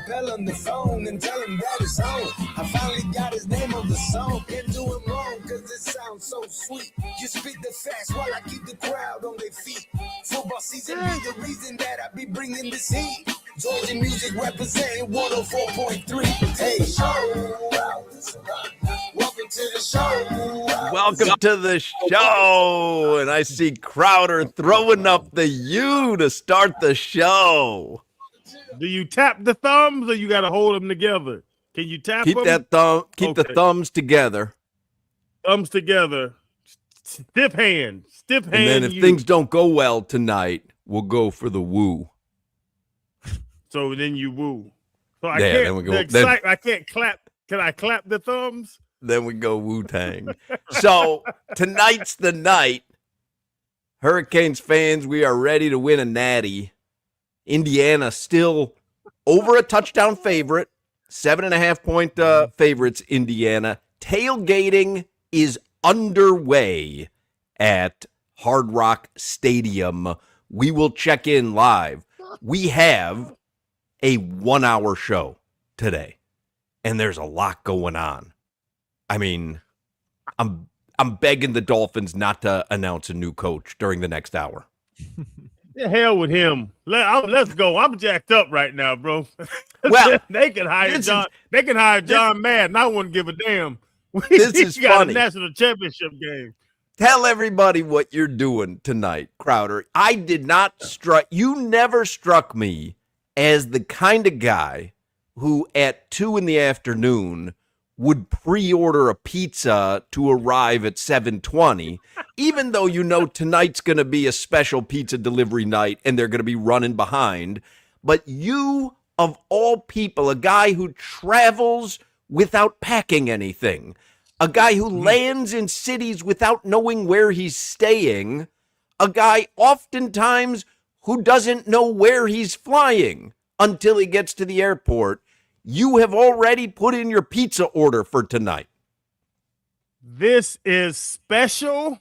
Bell on the phone and tell him that it's on. I finally got his name on the song. Can't do him wrong cause it sounds so sweet. You spit the facts while I keep the crowd on their feet. Football season be the reason that I be bringing this heat. Georgia music representing 104.3. Hey, welcome to the show. Welcome to the show. And I see Crowder throwing up the U to start the show. Do you tap the thumbs or you got to hold them together? Can you tap Keep them? that thumb. Keep the thumbs together. Thumbs together. Stiff hand. Stiff hand. And then if things don't go well tonight, we'll go for the woo. So then you woo. So I Yeah, can't. then we go, I can't clap. Can I clap the thumbs? Then we go Wu-Tang. So tonight's the night. Hurricanes fans, we are ready to win a natty. Indiana still over a touchdown favorite. 7.5-point favorites, Indiana. Tailgating is underway at Hard Rock Stadium. We will check in live. We have a 1-hour show today, and there's a lot going on. I mean, I'm begging the Dolphins not to announce a new coach during the next hour. The hell with him. Let's go. I'm jacked up right now, bro. Well, they can hire John. They can hire John Madden. I wouldn't give a damn. This is got funny. A national championship game. Tell everybody what you're doing tonight, Crowder. I did not strike. You never struck me as the kind of guy who at 2 p.m. would pre-order a pizza to arrive at 7:20, even though you know tonight's going to be a special pizza delivery night and they're going to be running behind. But you, of all people, a guy who travels without packing anything, a guy who lands in cities without knowing where he's staying, a guy oftentimes who doesn't know where he's flying until he gets to the airport, you have already put in your pizza order for tonight. This is special.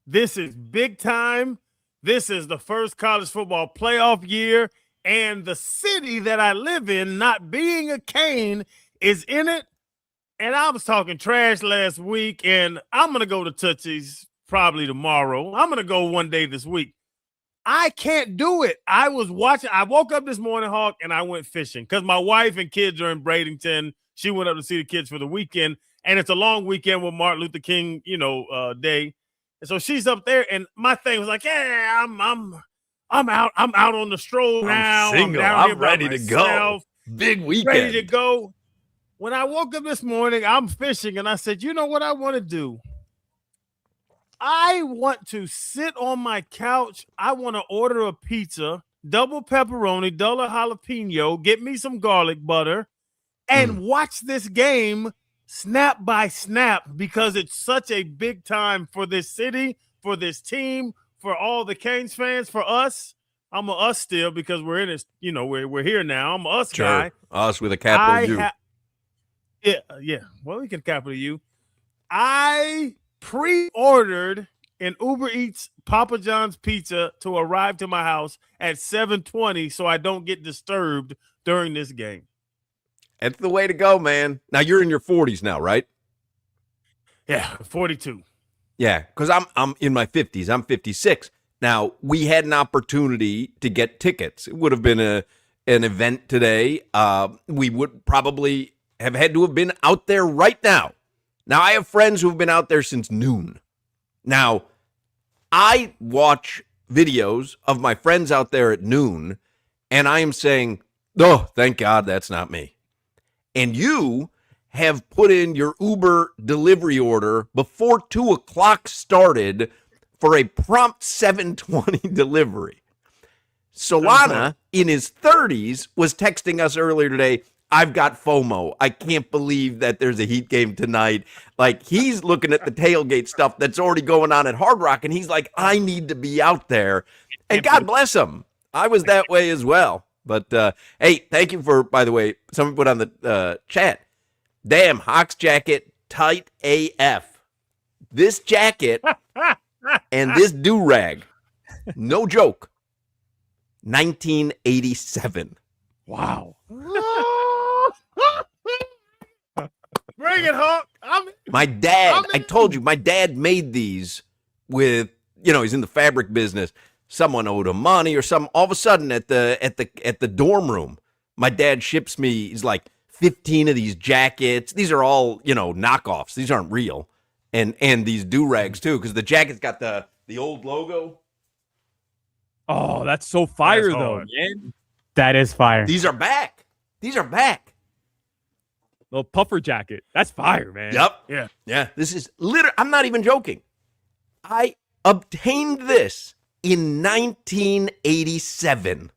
This is big time. This is the first college football playoff year, and the city that I live in, not being a Cane, is in it. And I was talking trash last week, and I'm going to go to Tootsie's probably tomorrow. I'm going to go one day this week. I can't do it. I woke up this morning, Hawk, and I went fishing because my wife and kids are in Bradenton. She went up to see the kids for the weekend, and it's a long weekend with Martin Luther King, day. And so she's up there, and my thing was like, yeah, I'm out on the stroll now. I'm single. I'm ready to go. Big weekend. Ready to go. When I woke up this morning, I'm fishing, and I said, you know what I want to do? I want to sit on my couch. I want to order a pizza, double pepperoni, double jalapeno, get me some garlic butter, and watch this game snap by snap because it's such a big time for this city, for this team, for all the Canes fans, for us. I'm a us still because we're in it. We're here now. I'm a us guy. Us with a capital U. Yeah. Well, we can capital U. I pre-ordered an Uber Eats Papa John's pizza to arrive to my house at 7:20 so I don't get disturbed during this game. That's the way to go, man. Now you're in your 40s now, right? Yeah, 42. Yeah, because I'm in my 50s. I'm 56. Now, we had an opportunity to get tickets. It would have been an event today. We would probably have had to have been out there right now. Now, I have friends who have been out there since noon. Now, I watch videos of my friends out there at noon, and I am saying, oh, thank God that's not me. And you have put in your Uber delivery order before 2 o'clock started for a prompt 7:20 delivery. Solana, in his 30s, was texting us earlier today, I've got FOMO. I can't believe that there's a Heat game tonight. Like, he's looking at the tailgate stuff that's already going on at Hard Rock, and he's like, I need to be out there. And God bless him. I was that way as well. But, hey, thank you for, by the way, someone put on the chat, damn, Hawks jacket, tight AF. This jacket and this do-rag, no joke, 1987. Wow. My dad, I told you, my dad made these with, he's in the fabric business. Someone owed him money or something. All of a sudden at the dorm room, my dad ships me, he's like 15 of these jackets. These are all, knockoffs. These aren't real. And these do-rags too, because the jacket's got the old logo. Oh, that's so fire though, man. That is fire. These are back. Little puffer jacket. That's fire, man. Yep. Yeah. This is literally, I'm not even joking. I obtained this in 1987.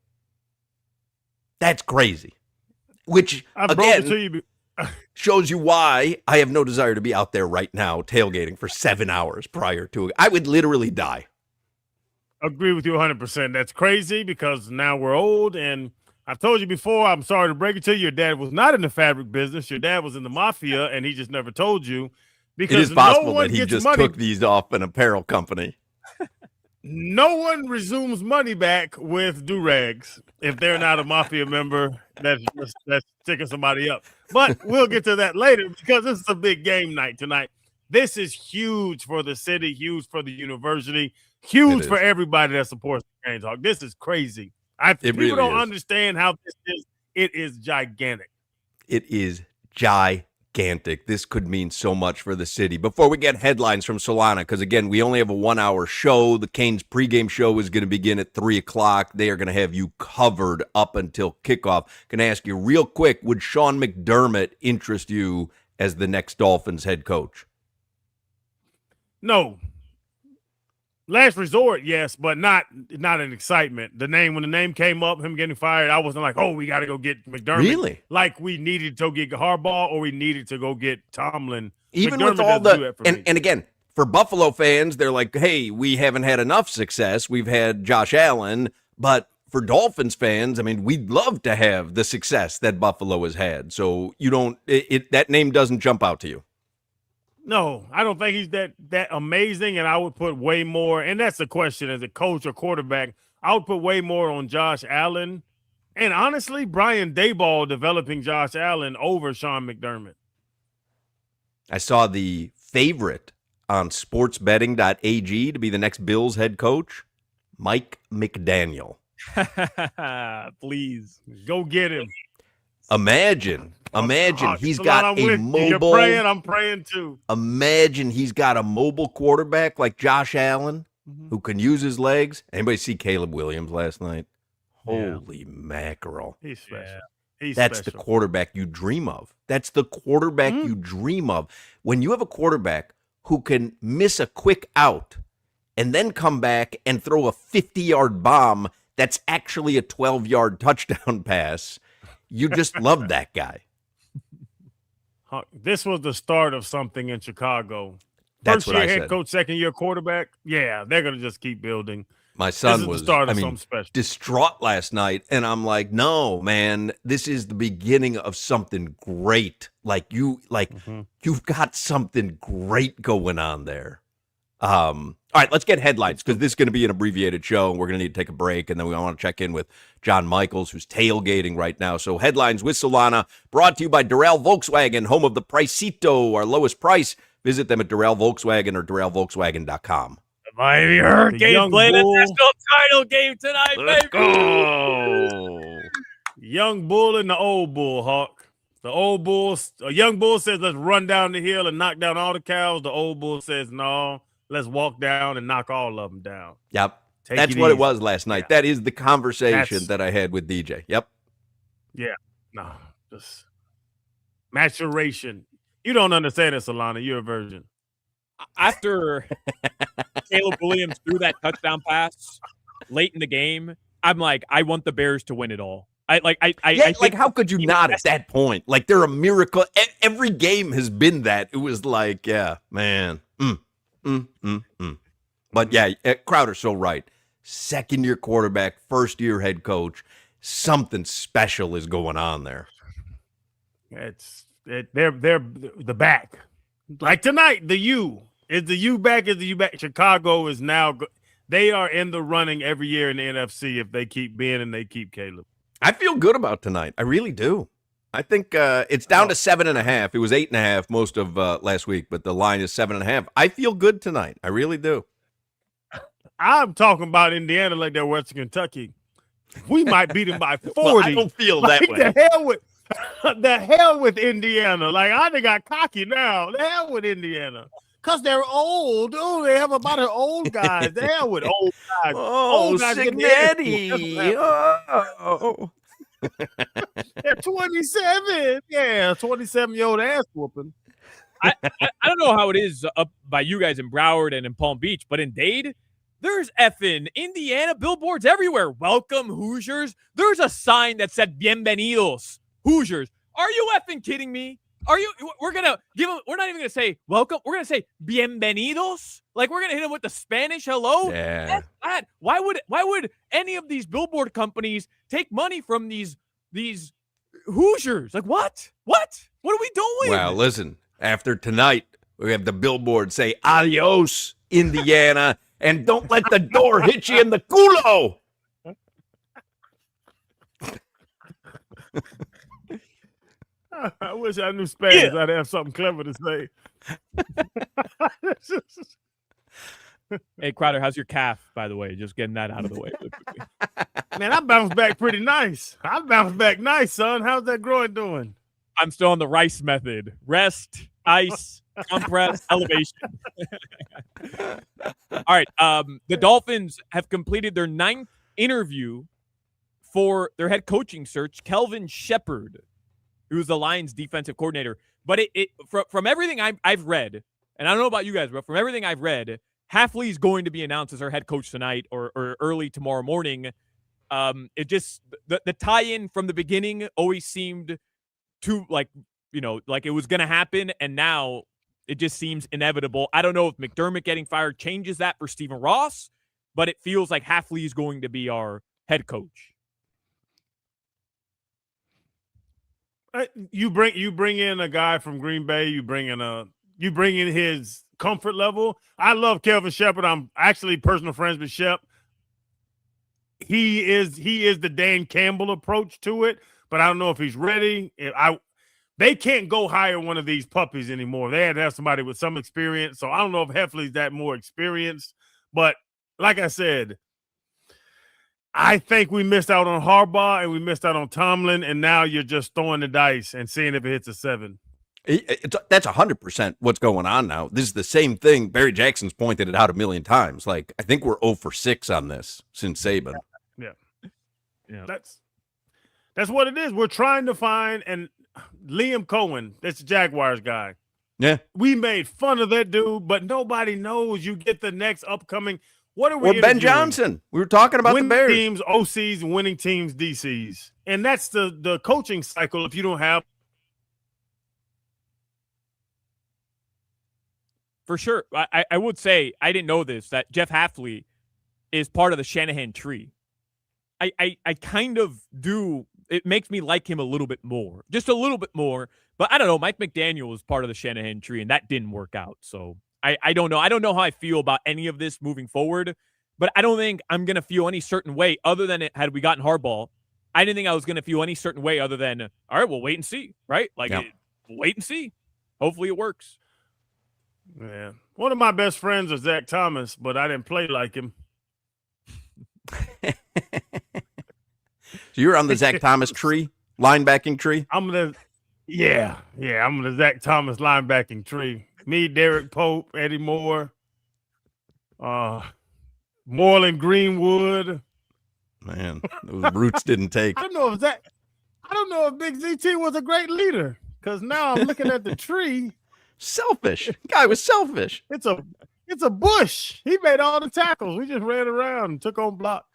That's crazy. Which, again, shows you why I have no desire to be out there right now tailgating for 7 hours prior to it. I would literally die. Agree with you 100%. That's crazy because now we're old, and I've told you before, I'm sorry to break it to you, your dad was not in the fabric business. Your dad was in the mafia, and he just never told you. Because it is possible that he just took these off an apparel company. No one resumes money back with do-rags if they're not a mafia member that's sticking somebody up. But we'll get to that later because this is a big game night tonight. This is huge for the city, huge for the university, huge for everybody that supports the Canes Hawk. This is crazy. People don't understand how this is. It is gigantic. It is gigantic. This could mean so much for the city. Before we get headlines from Solana, because again, we only have a 1 hour show. The Canes pregame show is going to begin at 3:00. They are going to have you covered up until kickoff. Going to ask you real quick, would Sean McDermott interest you as the next Dolphins head coach? No. Last resort, yes, but not an excitement. When the name came up, him getting fired, I wasn't like, oh, we got to go get McDermott. Really? Like we needed to go get Harbaugh or we needed to go get Tomlin. Even McDermott with all and again, for Buffalo fans, they're like, hey, we haven't had enough success. We've had Josh Allen, but for Dolphins fans, I mean, we'd love to have the success that Buffalo has had. So that name doesn't jump out to you. No, I don't think he's that amazing, and I would put way more, and that's the question as a coach or quarterback, I would put way more on Josh Allen, and honestly, Brian Daboll developing Josh Allen over Sean McDermott. I saw the favorite on sportsbetting.ag to be the next Bills head coach, Mike McDaniel. Please. Go get him. Imagine he's got a mobile. You're praying, I'm praying too. Imagine he's got a mobile quarterback like Josh Allen who can use his legs. Anybody see Caleb Williams last night? Yeah. Holy mackerel. He's special. That's the quarterback you dream of. You dream of. When you have a quarterback who can miss a quick out and then come back and throw a 50-yard bomb that's actually a 12-yard touchdown pass, you just love that guy. This was the start of something in Chicago. That's what I head said. coach, second-year quarterback. Yeah, they're going to just keep building. My son was, something special. Distraught last night, and I'm like, no, man, this is the beginning of something great. You've got something great going on there. All right, let's get headlines because this is going to be an abbreviated show, and we're going to need to take a break, and then we want to check in with John Michaels, who's tailgating right now. So headlines with Solana, brought to you by Durrell Volkswagen, home of the Pricito, our lowest price. Visit them at Durrell Volkswagen or DurrellVolkswagen.com. Miami Hurricanes playing a national title game tonight, Let's baby. Go. Young bull and the old bull, Hawk. The old bull, a young bull says, let's run down the hill and knock down all the cows. The old bull says, no, let's walk down and knock all of them down. Yep. That's what it was last night. Yeah. That is the conversation that I had with DJ. Yep. Yeah. No, just maturation. You don't understand it, Solana. You're a virgin. After Caleb Williams threw that touchdown pass late in the game, I'm like, I want the Bears to win it all. I think, how could you not at that point? Like, they're a miracle. Every game has been that. It was like, yeah, man. But yeah, Crowder's so right. Second-year quarterback, first-year head coach. Something special is going on there. They're the back. Like tonight, the U. Is the U back? Is the U back? Chicago is now they are in the running every year in the NFC if they keep Ben and they keep Caleb. I feel good about tonight. I really do. I think it's down to 7.5. It was 8.5 most of last week, but the line is 7.5. I feel good tonight. I really do. I'm talking about Indiana like they're Western Kentucky. We might beat them by 40. Well, I don't feel that way. The hell with Indiana. Like, I done got cocky now. The hell with Indiana. Because they're old. Oh, they have about an old guys. The hell with old guys. Oh, old guys Signetti. Oh. They're 27. Yeah, 27-year-old ass whooping. I don't know how it is up by you guys in Broward and in Palm Beach, but in Dade, there's effing Indiana billboards everywhere. Welcome, Hoosiers. There's a sign that said Bienvenidos, Hoosiers. Are you effing kidding me? We're going to give them, we're not even going to say welcome. We're going to say Bienvenidos. Like, we're going to hit them with the Spanish hello. Yeah. Eh. That's bad. Why would any of these billboard companies take money from these Hoosiers? Like, what? What are we doing? Well, listen, after tonight, we have the billboard say, adios, Indiana, and don't let the door hit you in the culo. I wish I knew Spanish. I'd have something clever to say. Hey, Crowder, how's your calf, by the way? Just getting that out of the way. Man, I bounced back pretty nice. I bounced back nice, son. How's that groin doing? I'm still on the Rice method. Rest, ice, compress, elevation. All right. The Dolphins have completed their 9th interview for their head coaching search. Kelvin Shepard, who's the Lions defensive coordinator. But from everything I've read, and I don't know about you guys, but from everything I've read, Hafley is going to be announced as our head coach tonight or early tomorrow morning. It just the tie-in from the beginning always seemed too like it was going to happen, and now it just seems inevitable. I don't know if McDermott getting fired changes that for Stephen Ross, but it feels like Hafley is going to be our head coach. You bring in a guy from Green Bay. You bring in his comfort level. I love Kelvin Shepard. I'm actually personal friends with Shep. He is the Dan Campbell approach to it, but I don't know if he's ready. They can't go hire one of these puppies anymore. They had to have somebody with some experience. So I don't know if Heffley's that more experienced. But like I said, I think we missed out on Harbaugh and we missed out on Tomlin, and now you're just throwing the dice and seeing if it hits a 7. That's 100% what's going on now. This is the same thing. Barry Jackson's pointed it out a million times. Like, I think we're 0 for 6 on this since Saban. Yeah. That's what it is. We're trying to find, and Liam Cohen, that's the Jaguars guy. Yeah. We made fun of that dude, but nobody knows you get the next upcoming. What are we? Or Ben Johnson. We were talking about winning the Bears. Teams, OCs, and winning teams, DCs. And that's the coaching cycle if you don't have. For sure. I would say, I didn't know this, that Jeff Hafley is part of the Shanahan tree. I kind of do. It makes me like him a little bit more. Just a little bit more. But I don't know. Mike McDaniel was part of the Shanahan tree, and that didn't work out. So I don't know. I don't know how I feel about any of this moving forward. But I don't think I'm going to feel any certain way other than had we gotten Harbaugh. I didn't think I was going to feel any certain way other than, all right, we'll wait and see, right? Like, wait and see. Hopefully it works. Yeah. One of my best friends is Zach Thomas, but I didn't play like him. So you're on the Zach Thomas tree, linebacking tree? I'm the Zach Thomas linebacking tree. Me, Derek Pope, Eddie Moore, Moreland Greenwood. Man, those roots didn't take. I don't know if Big ZT was a great leader, because now I'm looking at the tree. Selfish. Guy was selfish. It's a bush. He made all the tackles. We just ran around and took on blocks.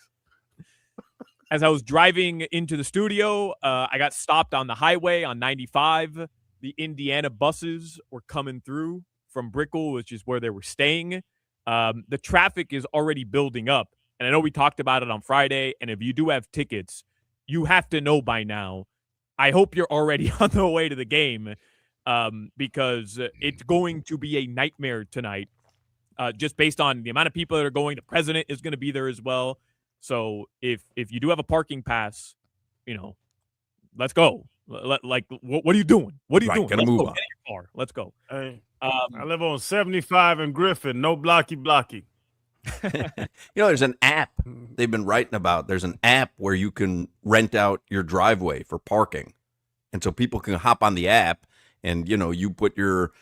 As I was driving into the studio, I got stopped on the highway on 95. The Indiana buses were coming through from Brickell, which is where they were staying. The traffic is already building up. And I know we talked about it on Friday. And if you do have tickets, you have to know by now. I hope you're already on the way to the game because it's going to be a nightmare tonight. Just based on the amount of people that are going. The president is going to be there as well. So if you do have a parking pass, let's go. Like, what are you doing? What are you doing? Gotta Let's move go. on. Get in your car. Let's go. Hey, I live on 75 in Griffin. No blocky. There's an app they've been writing about. There's an app where you can rent out your driveway for parking. And so people can hop on the app and, you put your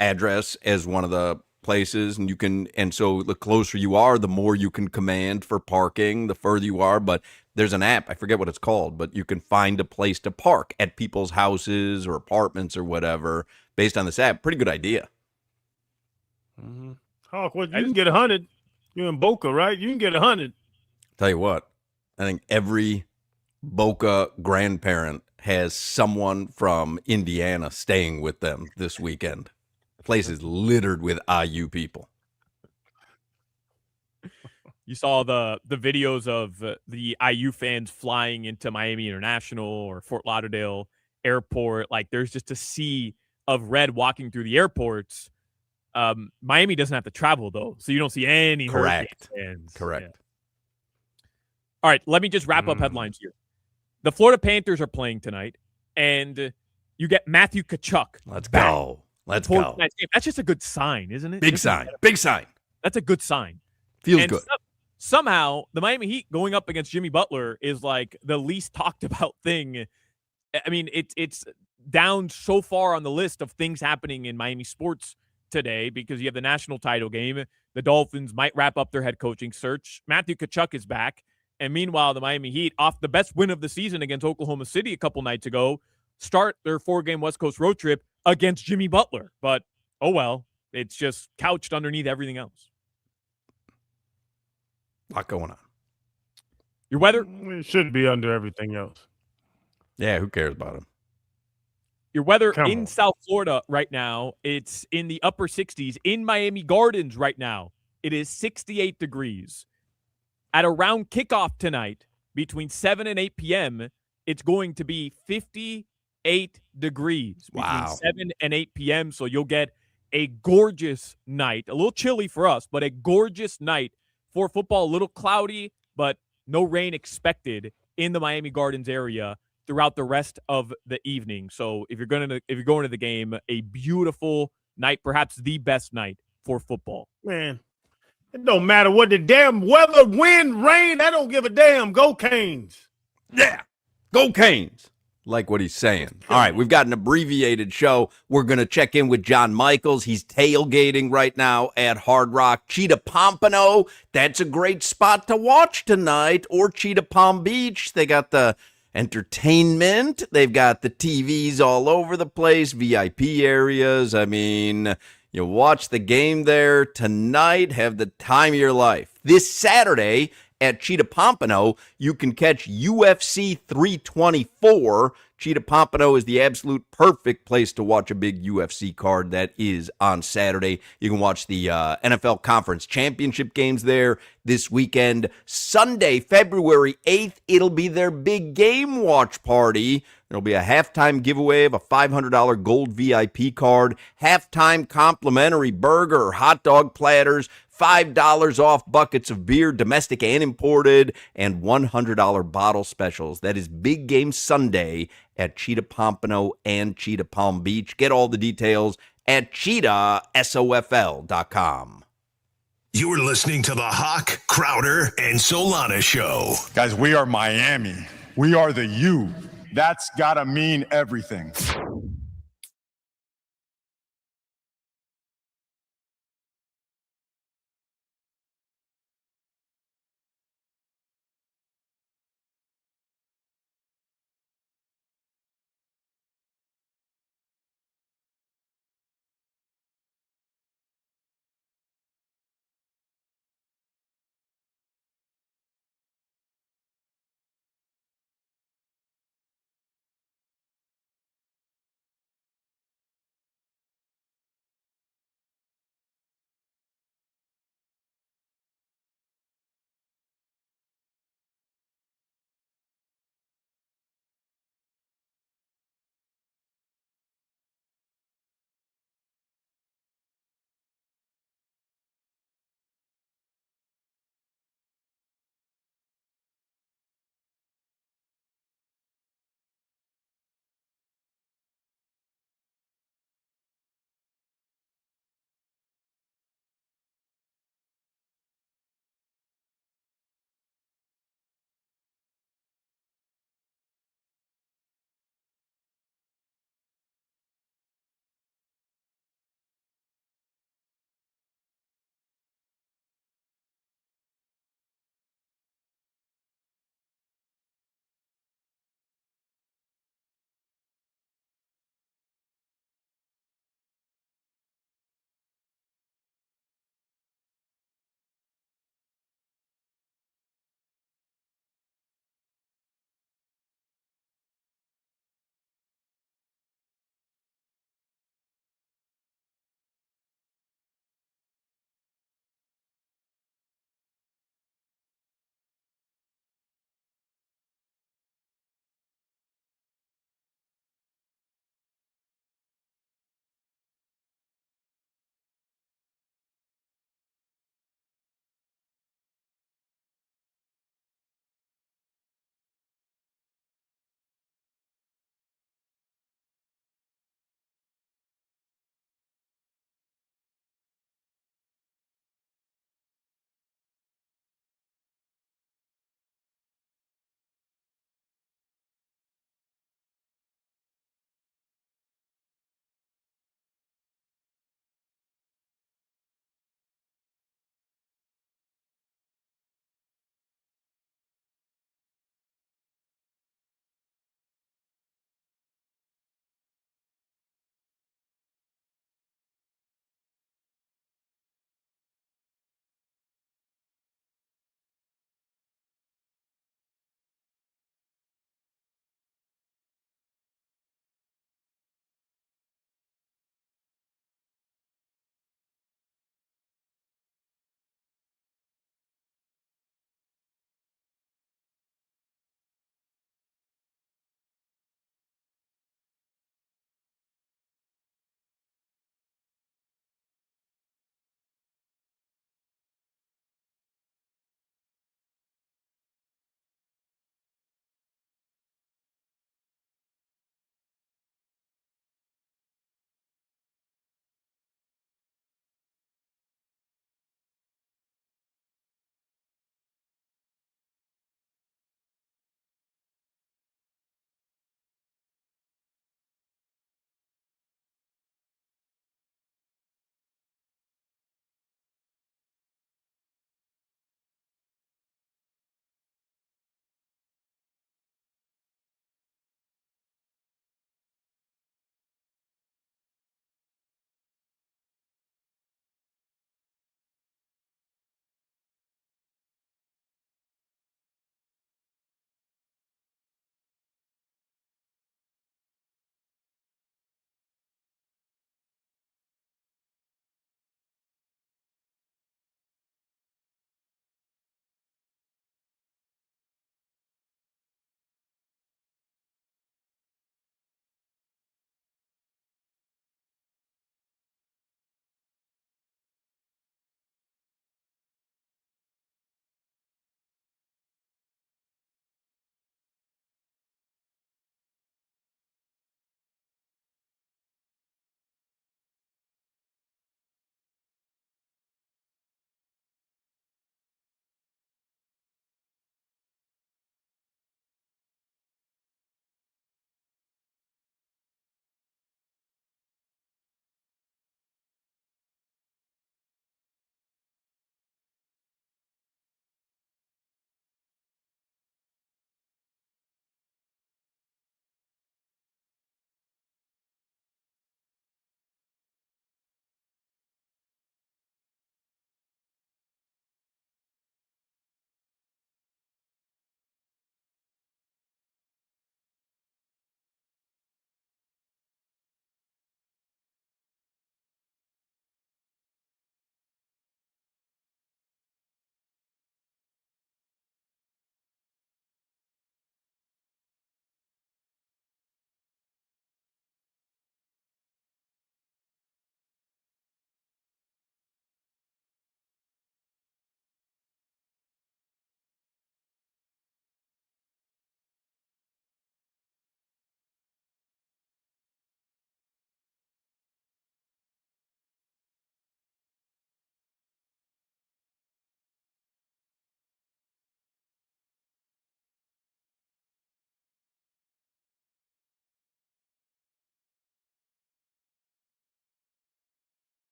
address as one of the places and so the closer you are, the more you can command for parking, the further you are. But there's an app, I forget what it's called, but you can find a place to park at people's houses or apartments or whatever based on this app. Pretty good idea. Mm-hmm. Hawk, you can get 100. You're in Boca, right? You can get 100. Tell you what, I think every Boca grandparent has someone from Indiana staying with them this weekend. The place is littered with IU people. You saw the videos of the IU fans flying into Miami International or Fort Lauderdale Airport. Like, there's just a sea of red walking through the airports. Miami doesn't have to travel, though, so you don't see any Correct. fans. Correct. Yeah. All right, let me just wrap up headlines here. The Florida Panthers are playing tonight, and you get Matthew Tkachuk. Let's back go. Let's for go. tonight's game. That's just a good sign, isn't it? Big sign. Big sign. That's a good sign. Feels good. Somehow, the Miami Heat going up against Jimmy Butler is like the least talked about thing. I mean, it's down so far on the list of things happening in Miami sports today because you have the national title game. The Dolphins might wrap up their head coaching search. Matthew Tkachuk is back. And meanwhile, the Miami Heat, off the best win of the season against Oklahoma City a couple nights ago, start their 4-game West Coast road trip against Jimmy Butler. But, oh well, it's just couched underneath everything else. A lot going on. Your weather? It should be under everything else. Yeah, who cares about him? Your weather in South Florida right now, it's in the upper 60s. In Miami Gardens right now, it is 68 degrees. At around kickoff tonight, between 7 and 8 p.m., it's going to be 58 degrees between 7 and 8 p.m. So you'll get a gorgeous night, a little chilly for us, but a gorgeous night for football. A little cloudy, but no rain expected in the Miami Gardens area throughout the rest of the evening. So if you're going to the game, a beautiful night, perhaps the best night for football. Man, it don't matter what the damn weather, wind, rain, I don't give a damn. Go Canes. Yeah. Go Canes. Like what he's saying. All right, we've got an abbreviated show. We're going to check in with John Michaels. He's tailgating right now at Hard Rock. Cheetah Pompano, that's a great spot to watch tonight. Or Cheetah Palm Beach. They got the entertainment. They've got the TVs all over the place, VIP areas. I mean, you watch the game there tonight, have the time of your life. This Saturday at Cheetah Pompano, you can catch UFC 324. Cheetah Pompano is the absolute perfect place to watch a big UFC card that is on Saturday. You can watch the NFL Conference Championship games there this weekend. Sunday, February 8th, it'll be their big game watch party. There'll be a halftime giveaway of a $500 gold VIP card, halftime complimentary burger, hot dog platters, $5 off buckets of beer, domestic and imported, and $100 bottle specials. That is Big Game Sunday at Cheetah Pompano and Cheetah Palm Beach. Get all the details at cheetahsofl.com. You're listening to the Hoch, Crowder, and Solana Show. Guys, we are Miami. We are the U. That's gotta mean everything.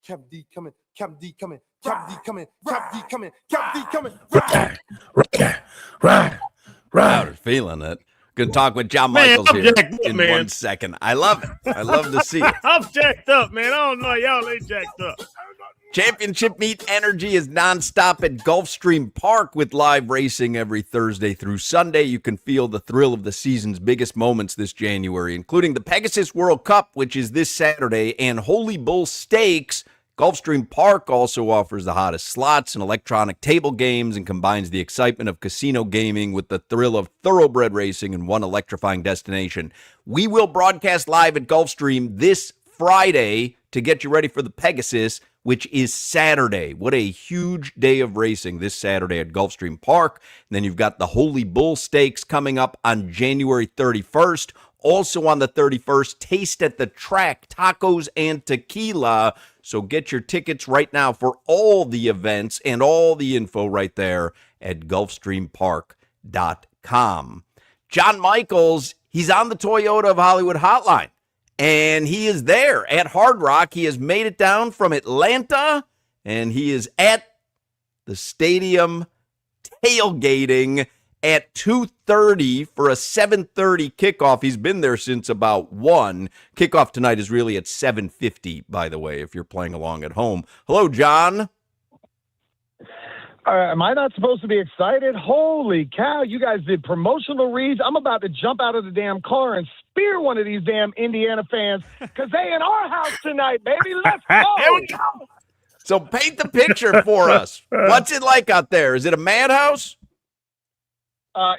Cap D coming, Cap D coming, Cap D coming, Cap D coming, Cap D coming. Right. I was feeling it. Gonna talk with John Man, Michaels I'm here jacked up, in man. 1 second. I love it. I love to see it. I'm jacked up, man. I don't know. Y'all ain't jacked up. Championship Meet Energy is nonstop at Gulfstream Park with live racing every Thursday through Sunday. You can feel the thrill of the season's biggest moments this January, including the Pegasus World Cup, which is this Saturday, and Holy Bull Stakes. Gulfstream Park also offers the hottest slots and electronic table games and combines the excitement of casino gaming with the thrill of thoroughbred racing in one electrifying destination. We will broadcast live at Gulfstream this Friday to get you ready for the Pegasus, which is Saturday. What a huge day of racing this Saturday at Gulfstream Park. And then you've got the Holy Bull Stakes coming up on January 31st. Also on the 31st, Taste at the Track, tacos and tequila. So get your tickets right now for all the events and all the info right there at GulfstreamPark.com. John Michaels, he's on the Toyota of Hollywood hotline, and he is there at Hard Rock. He has made it down from Atlanta, and he is at the stadium tailgating at 2:30 for a 7:30 kickoff. He's been there since about 1. Kickoff tonight is really at 7:50, by the way, if you're playing along at home. Hello, John. Am I not supposed to be excited? Holy cow, you guys did promotional reads. I'm about to jump out of the damn car and spear one of these damn Indiana fans because they in our house tonight, baby. Let's go. Here we go. So paint the picture for us. What's it like out there? Is it a madhouse?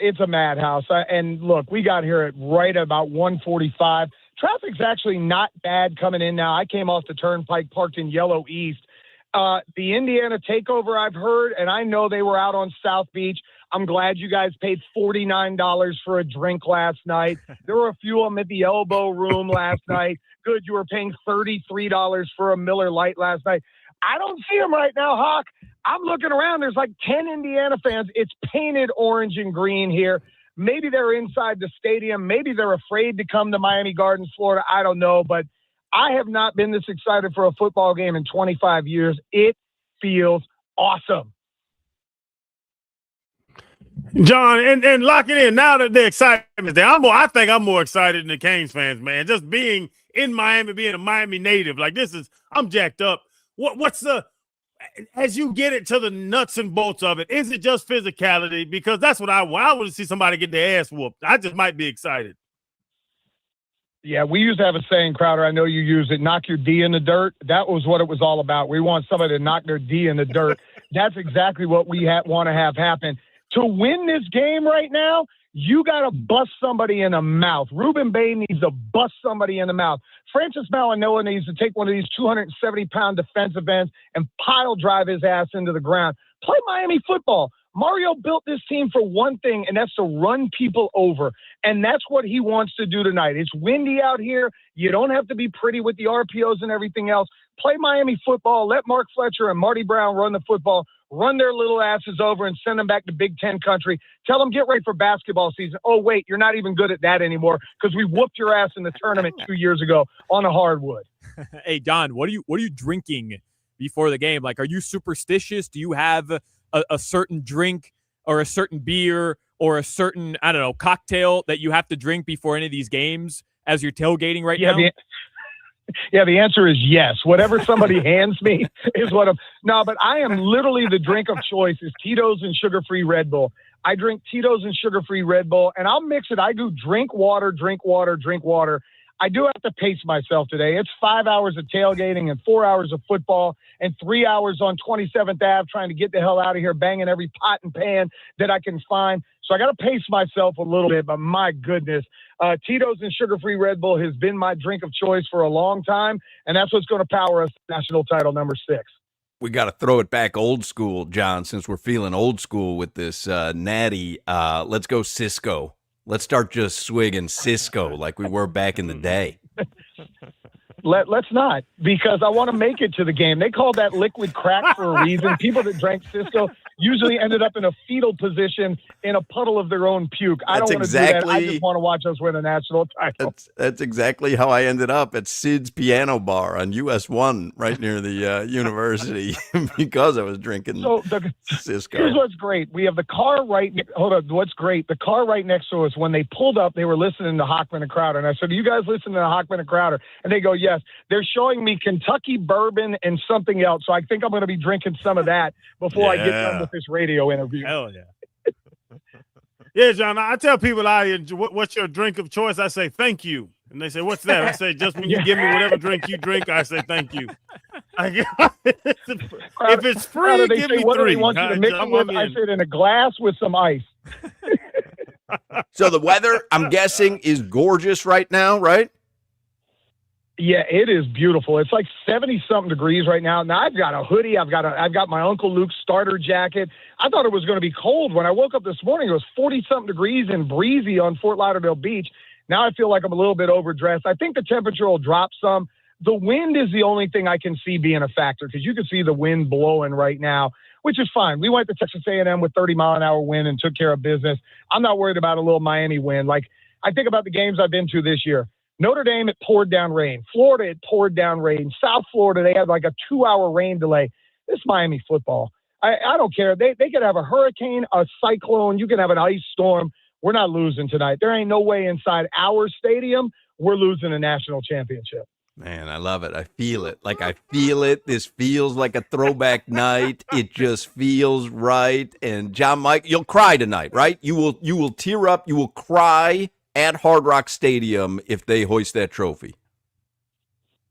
It's a madhouse. And look, we got here at right about 1:45. Traffic's actually not bad coming in now. I came off the turnpike, parked in Yellow East. The Indiana takeover I've heard, and I know they were out on South Beach. I'm glad you guys paid $49 for a drink last night. There were a few of them at the Elbow Room last night. Good, you were paying $33 for a Miller Lite last night. I don't see them right now, Hoch. I'm looking around. There's like 10 Indiana fans. It's painted orange and green here. Maybe they're inside the stadium. Maybe they're afraid to come to Miami Gardens, Florida. I don't know, but I have not been this excited for a football game in 25 years. It feels awesome. John, and lock it in. Now that the excitement's there, I think I'm more excited than the Canes fans, man. Just being in Miami, being a Miami native, like I'm jacked up. What's as you get it to the nuts and bolts of it, is it just physicality? Because that's what I want. I want to see somebody get their ass whooped. I just might be excited. Yeah, we used to have a saying, Crowder, I know you use it, knock your D in the dirt. That was what it was all about. We want somebody to knock their D in the dirt. That's exactly what we want to have happen. To win this game right now, you got to bust somebody in the mouth. Ruben Bay needs to bust somebody in the mouth. Francis Malinois needs to take one of these 270-pound defensive ends and pile drive his ass into the ground. Play Miami football. Mario built this team for one thing, and that's to run people over. And that's what he wants to do tonight. It's windy out here. You don't have to be pretty with the RPOs and everything else. Play Miami football. Let Mark Fletcher and Marty Brown run the football. Run their little asses over and send them back to Big Ten country. Tell them, get ready for basketball season. Oh, wait, you're not even good at that anymore because we whooped your ass in the tournament 2 years ago on a hardwood. Hey, Don, what are you drinking before the game? Like, are you superstitious? Do you have a certain drink or a certain beer or a certain, I don't know, cocktail that you have to drink before any of these games as you're tailgating right now? The answer is yes. Whatever somebody hands me is what I'm. No, but I am literally the drink of choice is Tito's and sugar-free Red Bull. I drink Tito's and sugar-free Red Bull, and I'll mix it. I do drink water, drink water, drink water. I do have to pace myself today. It's 5 hours of tailgating and 4 hours of football and 3 hours on 27th Ave trying to get the hell out of here, banging every pot and pan that I can find. So I got to pace myself a little bit, but my goodness, Tito's and sugar-free Red Bull has been my drink of choice for a long time, and that's what's going to power us to national title number 6. We got to throw it back old school, John, since we're feeling old school with this natty. Let's go Cisco. Let's start just swigging Cisco like we were back in the day. Let's not, because I want to make it to the game. They call that liquid crack for a reason. People that drank Cisco, usually ended up in a fetal position in a puddle of their own puke. I don't want to do that. I just want to watch us win a national title. That's exactly how I ended up at Sid's Piano Bar on US 1 right near the university because I was drinking Cisco. Here's what's great. We have the car hold on. What's great, the car right next to us, when they pulled up, they were listening to Hochman and Crowder. And I said, "Do you guys listen to Hochman and Crowder?" And they go, "Yes." They're showing me Kentucky bourbon and something else. So I think I'm going to be drinking some of that before I get done with this radio interview. Hell yeah. Yeah, John, I tell people what's your drink of choice? I say, thank you. And they say, what's that? I say, just when you give me whatever drink you drink, I say, thank you. If it's free, give me what 3. Do they want you to mix it with? I said, in a glass with some ice. So the weather, I'm guessing, is gorgeous right now, right? Yeah, it is beautiful. It's like 70-something degrees right now. Now I've got a hoodie. I've got my Uncle Luke's starter jacket. I thought it was going to be cold. When I woke up this morning, it was 40-something degrees and breezy on Fort Lauderdale Beach. Now I feel like I'm a little bit overdressed. I think the temperature will drop some. The wind is the only thing I can see being a factor, because you can see the wind blowing right now, which is fine. We went to Texas A&M with 30-mile-an-hour wind and took care of business. I'm not worried about a little Miami wind. Like, I think about the games I've been to this year. Notre Dame, it poured down rain. Florida, it poured down rain. South Florida, they had like a 2-hour rain delay. This Miami football, I don't care. They could have a hurricane, a cyclone. You can have an ice storm. We're not losing tonight. There ain't no way inside our stadium we're losing a national championship. Man, I love it. I feel it. I feel it. This feels like a throwback night. It just feels right. And John Mike, you'll cry tonight, right? You will tear up. You will cry at Hard Rock Stadium if they hoist that trophy.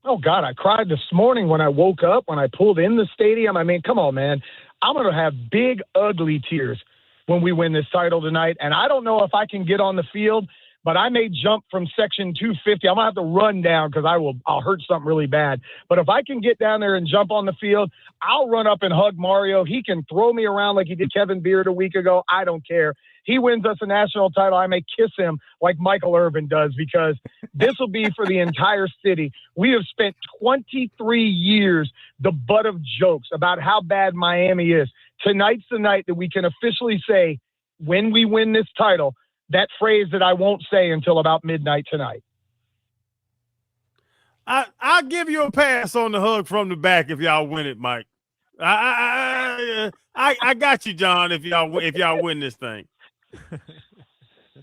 Oh, God, I cried this morning when I woke up, when I pulled in the stadium. I mean, come on, man. I'm going to have big, ugly tears when we win this title tonight. And I don't know if I can get on the field, but I may jump from section 250. I'm going to have to run down because I'll hurt something really bad. But if I can get down there and jump on the field, I'll run up and hug Mario. He can throw me around like he did Kevin Beard a week ago. I don't care. He wins us a national title, I may kiss him like Michael Irvin does, because this will be for the entire city. We have spent 23 years the butt of jokes about how bad Miami is. Tonight's the night that we can officially say, when we win this title, that phrase that I won't say until about midnight tonight. I'll give you a pass on the hug from the back if y'all win it, Mike. I got you, John, if y'all win this thing.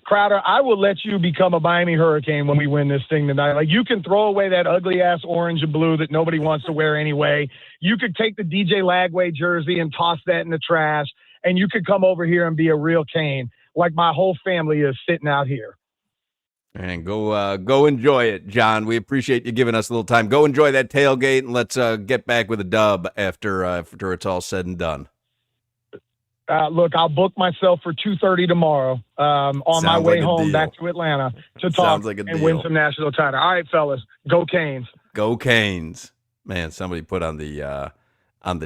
Crowder, I will let you become a Miami Hurricane when we win this thing tonight. Like, you can throw away that ugly-ass orange and blue that nobody wants to wear anyway. You could take the DJ Lagway jersey and toss that in the trash, and you could come over here and be a real Cane, like my whole family is sitting out here. And go enjoy it, John. We appreciate you giving us a little time. Go enjoy that tailgate, and let's get back with a dub after it's all said and done. Look, I'll book myself for 2:30 tomorrow on my way home back to Atlanta to talk and win some national title. All right, fellas, go Canes. Go Canes. Man, somebody put on the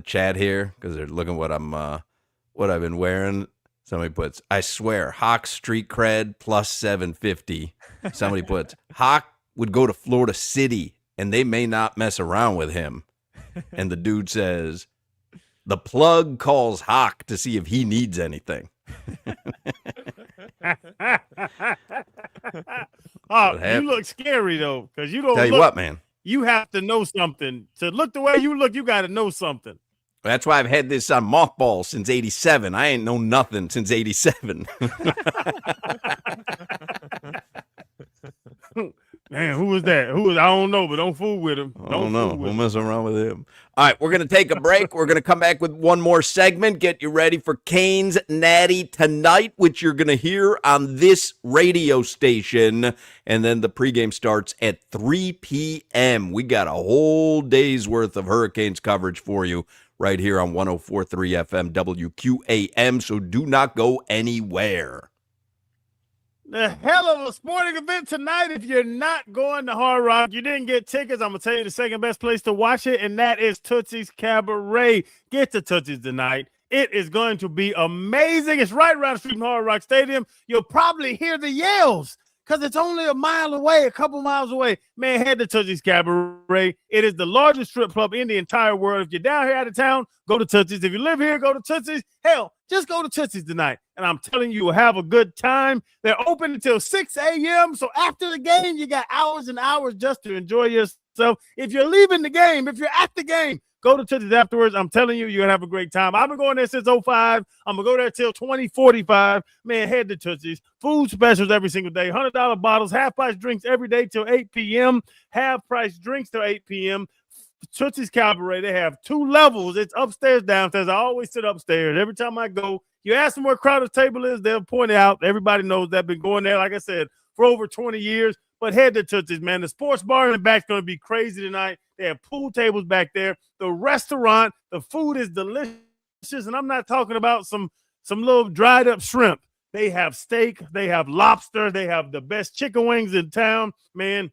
chat here, because they're looking what I've been wearing. Somebody puts, I swear, Hoch street cred plus 750. Somebody puts, Hoch would go to Florida City and they may not mess around with him. And the dude says, the plug calls Hoch to see if he needs anything. You look scary, though, because you don't Tell you what, man. You have to know something. To look the way you look, you got to know something. That's why I've had this on mothball since 87. I ain't known nothing since 87. Man, who was that? I don't know, but don't fool with him. Don't mess around with him. All right, we're going to take a break. We're going to come back with one more segment. Get you ready for Canes Natty tonight, which you're going to hear on this radio station. And then the pregame starts at 3 p.m. We got a whole day's worth of Hurricanes coverage for you right here on 104.3 FM WQAM, so do not go anywhere. The hell of a sporting event tonight. If you're not going to Hard Rock, you didn't get tickets, I'm going to tell you the second best place to watch it, and that is Tootsie's Cabaret. Get to Tootsie's tonight. It is going to be amazing. It's right around the street from Hard Rock Stadium. You'll probably hear the yells because it's only a mile away, a couple miles away. Man, head to Tootsie's Cabaret. It is the largest strip club in the entire world. If you're down here out of town, go to Tootsie's. If you live here, go to Tootsie's. Hell, just go to Tootsie's tonight. And I'm telling you, you'll have a good time. They're open until 6 a.m. So after the game, you got hours and hours just to enjoy yourself. If you're leaving the game, if you're at the game, go to Tootsie's afterwards. I'm telling you, you're going to have a great time. I've been going there since 05. I'm going to go there till 2045. Man, head to Tootsie's. Food specials every single day. $100 bottles, half-price drinks every day till 8 p.m. Half-price drinks till 8 p.m. Tootsie's Cabaret, they have 2 levels. It's upstairs, downstairs. I always sit upstairs. Every time I go, you ask them where Crowder's Table is, they'll point it out. Everybody knows that. Been going there, like I said, for over 20 years. But head to Tootsie's, man. The sports bar in the back is going to be crazy tonight. They have pool tables back there. The restaurant, the food is delicious. And I'm not talking about some little dried up shrimp. They have steak. They have lobster. They have the best chicken wings in town. Man,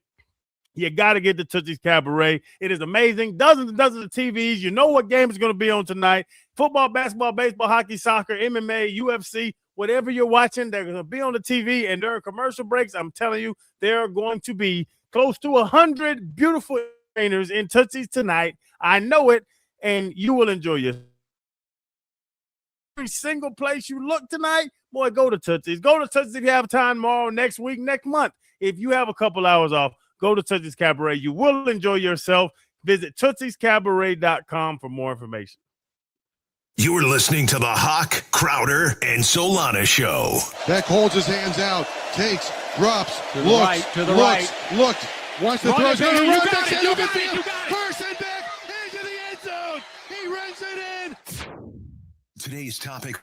you got to get to Tootsie's Cabaret. It is amazing. Dozens and dozens of TVs. You know what game is going to be on tonight. Football, basketball, baseball, hockey, soccer, MMA, UFC, whatever you're watching, they're going to be on the TV. And during commercial breaks, I'm telling you, there are going to be close to 100 beautiful trainers in Tootsie's tonight. I know it, and you will enjoy yourself. Every single place you look tonight, boy, go to Tootsie's. Go to Tootsie's if you have time tomorrow, next week, next month. If you have a couple hours off, go to Tootsie's Cabaret. You will enjoy yourself. Visit Tootsie'sCabaret.com for more information. You're listening to the Hoch, Crowder, and Solana Show. Beck holds his hands out, takes, drops, To the looks, right, to the looks, right. looked, wants to Run throw. it, He's going to baby, run. you got it, you got it, you got it. Person back into the end zone. He runs it in. Today's topic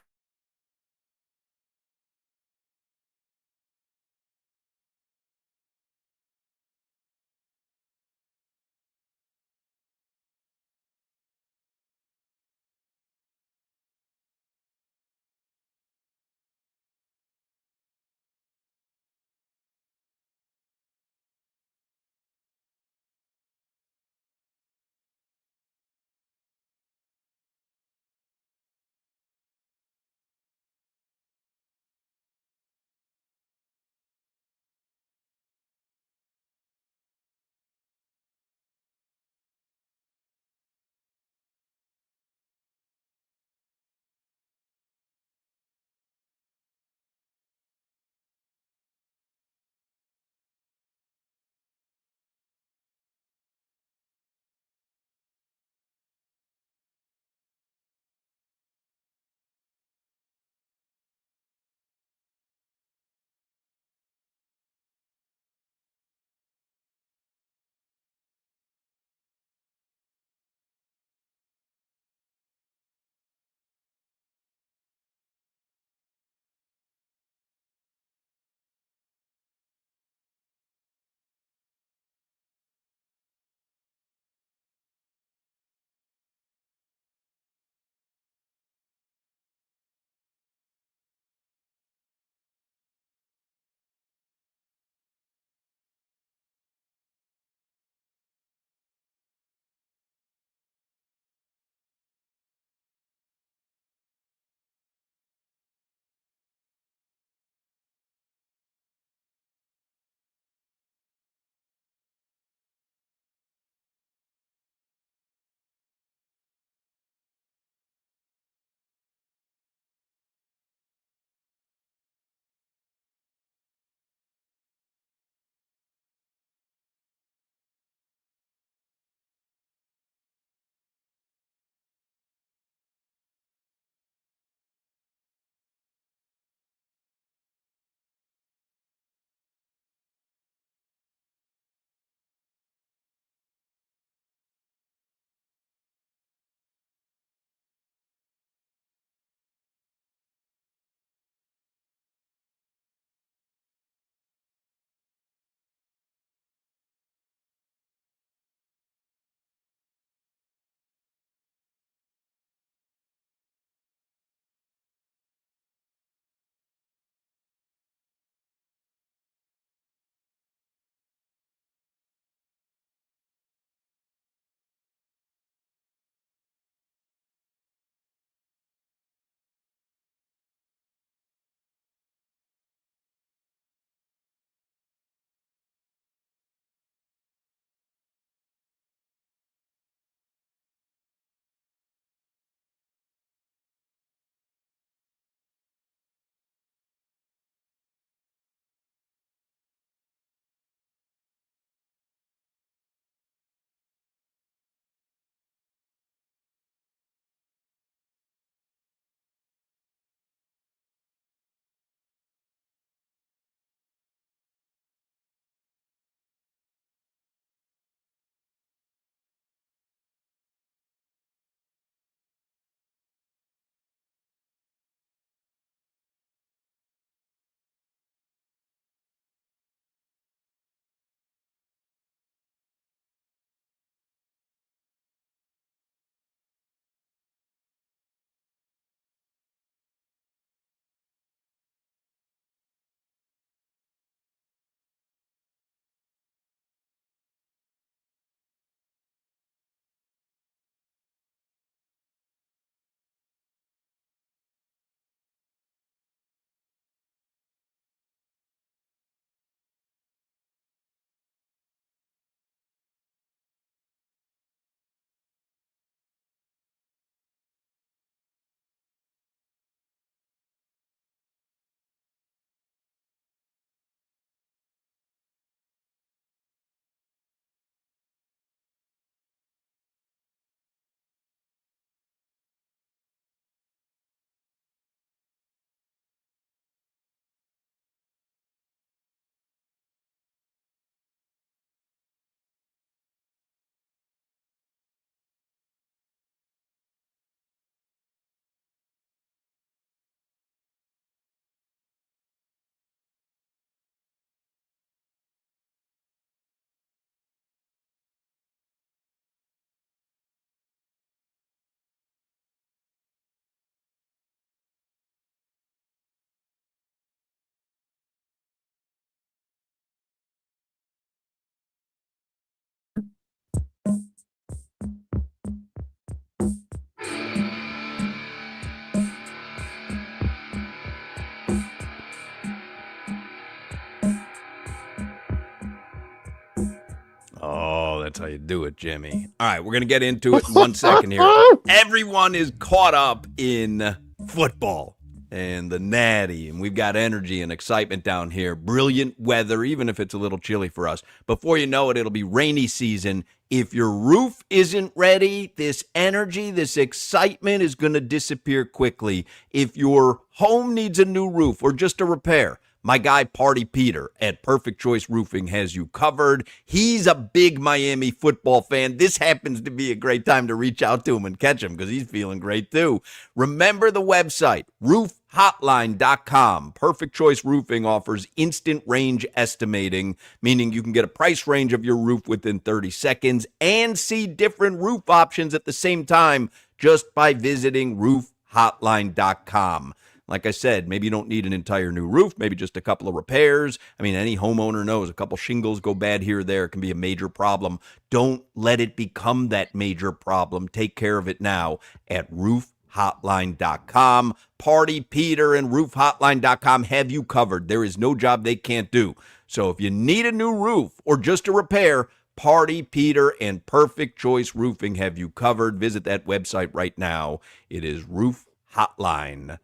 That's how you do it, Jimmy. All right, we're going to get into it in 1 second here. Everyone is caught up in football and the Natty, and we've got energy and excitement down here. Brilliant weather, even if it's a little chilly for us. Before you know it, it'll be rainy season. If your roof isn't ready, this energy, this excitement is going to disappear quickly. If your home needs a new roof or just a repair, my guy Party Peter at Perfect Choice Roofing has you covered. He's a big Miami football fan. This happens to be a great time to reach out to him and catch him because he's feeling great too. Remember the website, roofhotline.com. Perfect Choice Roofing offers instant range estimating, meaning you can get a price range of your roof within 30 seconds and see different roof options at the same time just by visiting roofhotline.com. Like I said, maybe you don't need an entire new roof, maybe just a couple of repairs. I mean, any homeowner knows a couple shingles go bad here or there. It can be a major problem. Don't let it become that major problem. Take care of it now at roofhotline.com. Party Peter and roofhotline.com have you covered. There is no job they can't do. So if you need a new roof or just a repair, Party Peter and Perfect Choice Roofing have you covered. Visit that website right now. It is roofhotline.com.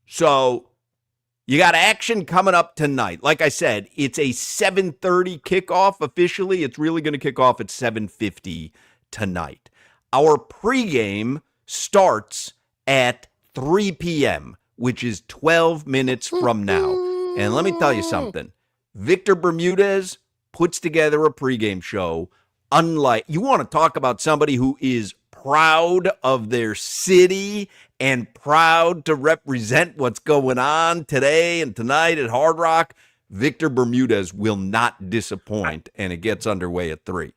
So you got action coming up tonight. Like I said, it's a 7:30 kickoff officially. It's really going to kick off at 7:50 tonight. Our pregame starts at 3 p.m., which is 12 minutes from now. And let me tell you something. Victor Bermudez puts together a pregame show. Unlike, you want to talk about somebody who is proud of their city and proud to represent what's going on today and tonight at Hard Rock, Victor Bermudez will not disappoint, and it gets underway at 3.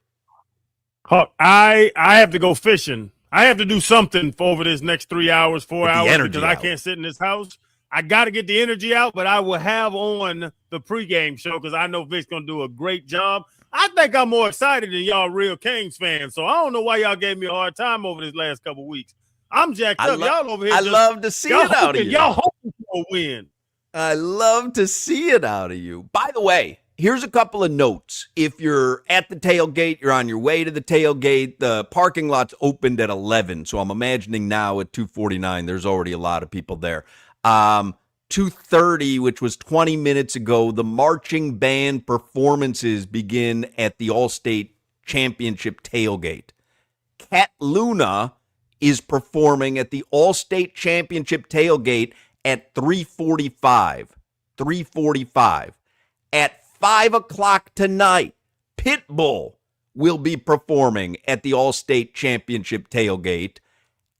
Hoch, I have to go fishing. I have to do something for over this next 3 hours, 4 hours, because I can't sit in this house. I got to get the energy out, but I will have on the pregame show because I know Vic's going to do a great job. I think I'm more excited than y'all real Kings fans, so I don't know why y'all gave me a hard time over this last couple weeks. I'm jacked up. Y'all over here. I love to see it out of you. Y'all hoping for a win. I love to see it out of you. By the way, here's a couple of notes. If you're at the tailgate, you're on your way to the tailgate, the parking lot's opened at 11, so I'm imagining now at 2:49 there's already a lot of people there. 2:30, which was 20 minutes ago, the marching band performances begin at the All-State Championship tailgate. Cat Luna is performing at the All-State Championship tailgate at 3:45. 3:45. At 5 o'clock tonight, Pitbull will be performing at the All-State Championship tailgate.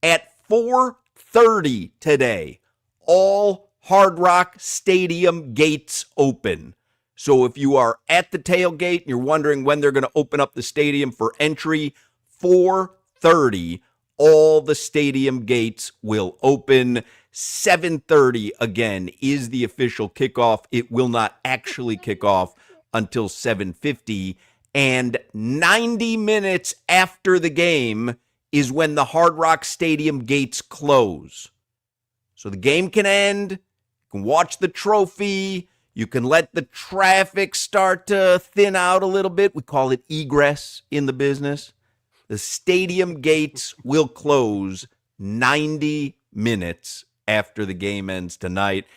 At 4:30 today, all Hard Rock Stadium gates open. So if you are at the tailgate and you're wondering when they're going to open up the stadium for entry, 4:30, all the stadium gates will open. 7:30, again, is the official kickoff. It will not actually kick off until 7:50. And 90 minutes after the game is when the Hard Rock Stadium gates close. So the game can end, you can watch the trophy, you can let the traffic start to thin out a little bit. We call it egress in the business. The stadium gates will close 90 minutes after the game ends tonight.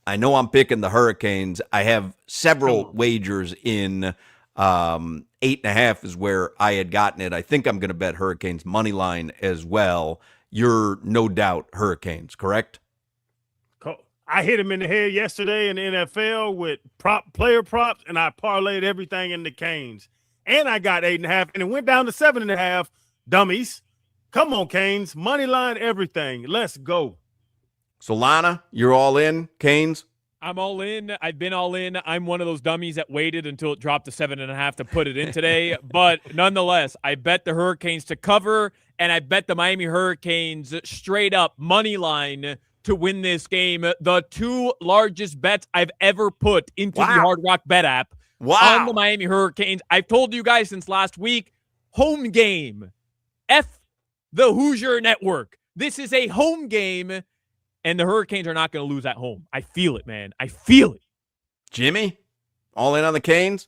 I know I'm picking the Hurricanes. I have several wagers in. 8.5 is where I had gotten it. I think I'm going to bet Hurricanes money line as well. You're no doubt Hurricanes, correct? I hit him in the head yesterday in the NFL with player props, and I parlayed everything in the Canes. And I got 8.5, and it went down to 7.5. Dummies. Come on, Canes. Money line, everything. Let's go. Solana, you're all in, Canes? I'm all in. I've been all in. I'm one of those dummies that waited until it dropped to 7.5 to put it in today. But nonetheless, I bet the Hurricanes to cover, and I bet the Miami Hurricanes straight up money line to win this game. The two largest bets I've ever put into the Hard Rock Bet app on the Miami Hurricanes. I've told you guys since last week, home game. F the Hoosier Network. This is a home game, and the Hurricanes are not going to lose at home. I feel it, man. I feel it. Jimmy, all in on the Canes?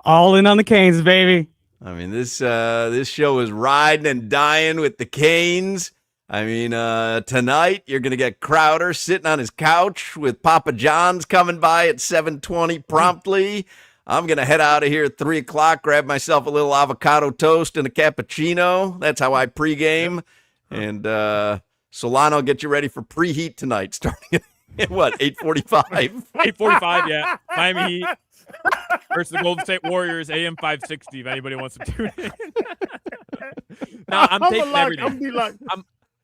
All in on the Canes, baby. I mean, this show is riding and dying with the Canes. I mean, tonight you're going to get Crowder sitting on his couch with Papa John's coming by at 7:20 promptly. I'm going to head out of here at 3 o'clock, grab myself a little avocado toast and a cappuccino. That's how I pregame. And Solana will get you ready for preheat tonight, starting at what, 8:45? 8:45, yeah. Miami Heat versus the Golden State Warriors, AM 560, if anybody wants to tune in. No, I'm taping everything.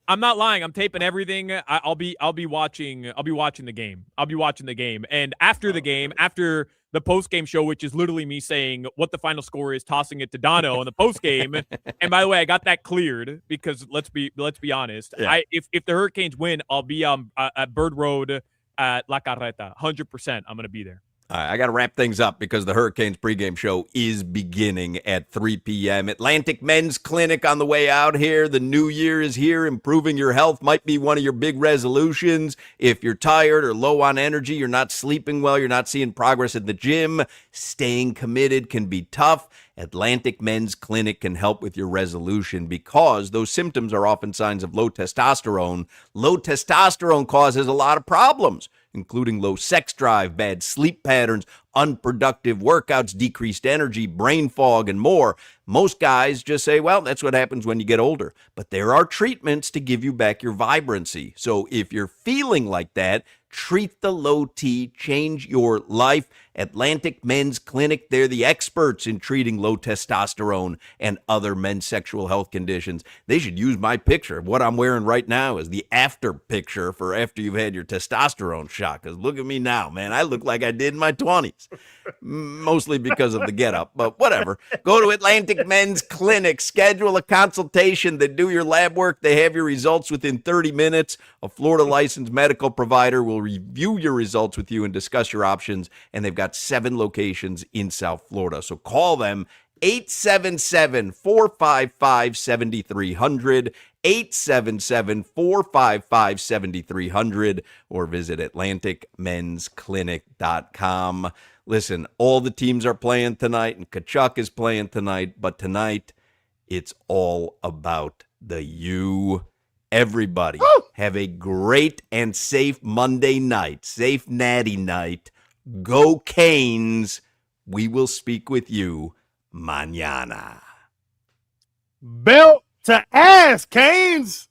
I'm not lying. I'm taping everything. I'll be watching the game. I'll be watching the game. And after the game, after the post-game show, which is literally me saying what the final score is, tossing it to Dono in the post-game. And by the way, I got that cleared because let's be honest. Yeah. If the Hurricanes win, I'll be at Bird Road at La Carreta. 100%. I'm going to be there. All right, I got to wrap things up because the Hurricanes pregame show is beginning at 3 p.m. Atlantic Men's Clinic on the way out here. The new year is here. Improving your health might be one of your big resolutions. If you're tired or low on energy, you're not sleeping well, you're not seeing progress at the gym, staying committed can be tough. Atlantic Men's Clinic can help with your resolution because those symptoms are often signs of low testosterone. Low testosterone causes a lot of problems, including low sex drive, bad sleep patterns, unproductive workouts, decreased energy, brain fog, and more. Most guys just say, well, that's what happens when you get older. But there are treatments to give you back your vibrancy. So if you're feeling like that, treat the low T, change your life. Atlantic Men's Clinic, they're the experts in treating low testosterone and other men's sexual health conditions. They should use my picture. What I'm wearing right now is the after picture for after you've had your testosterone shot. Because look at me now, man. I look like I did in my 20s. Mostly because of the getup, but whatever. Go to Atlantic Men's Clinic, schedule a consultation. They do your lab work. They have your results within 30 minutes. A Florida licensed medical provider will review your results with you and discuss your options. And they've got 7 locations in South Florida. So call them 877-455-7300, 877-455-7300, or visit atlanticmensclinic.com. Listen, all the teams are playing tonight, and Kachuk is playing tonight, but tonight it's all about the U. Everybody, have a great and safe Monday night, safe natty night. Go Canes. We will speak with you mañana. Belt to ass, Canes.